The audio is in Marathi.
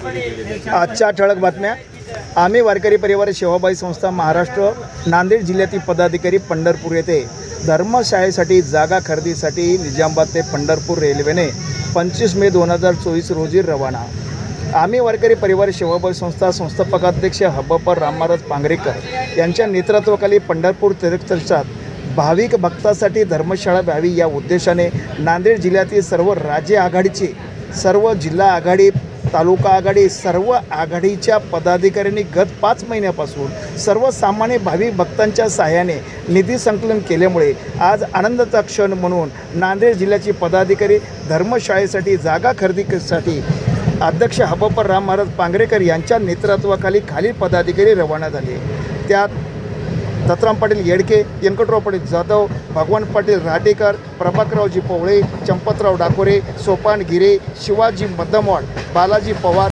आजच्या ठळक बातम्या। आम्ही वारकरी परिवार सेवाभावी संस्था महाराष्ट्र नांदेड जिल्ह्यातील पदाधिकारी पंढरपूर येथे धर्मशाळेसाठी जागा खरेदीसाठी निजामाबाद ते पंढरपूर रेल्वेने 25 मे 2024 रोजी रवाना। आम्ही वारकरी परिवार सेवाभावी संस्था संस्थापक अध्यक्ष हब्बप्पा राममहाराज पांगरेकर यांच्या नेतृत्वाखाली पंढरपूर तीर्थक्षेत्रात भाविक भक्तांसाठी धर्मशाळा व्हावी या उद्देशाने नांदेड जिल्ह्यातील सर्व राज्य आघाडीचे सर्व जिल्हा आघाडी तालुका आघाडी सर्व आघाडीच्या पदाधिकाऱ्यांनी गत 5 महिन्यापासून सर्वसामान्य भाविक भक्तांच्या सहाय्याने निधी संकलन केल्यामुळे आज आनंदाचा क्षण म्हणून नांदेड जिल्ह्याचे पदाधिकारी धर्मशाळेसाठी जागा खरेदीसाठी अध्यक्ष हब्बप्पा राममहाराज पांगरेकर यांच्या नेतृत्वाखाली खालील पदाधिकारी रवाना झाले। त्यात दत्तराम पाटील येडके, व्यंकटराव पाटील जाधव, भगवान पाटील राटेकर, प्रभाकररावजी पवळे, चंपतराव डाकोरे, सोपान गिरे, शिवाजी मध्यमवाड, बालाजी पवार।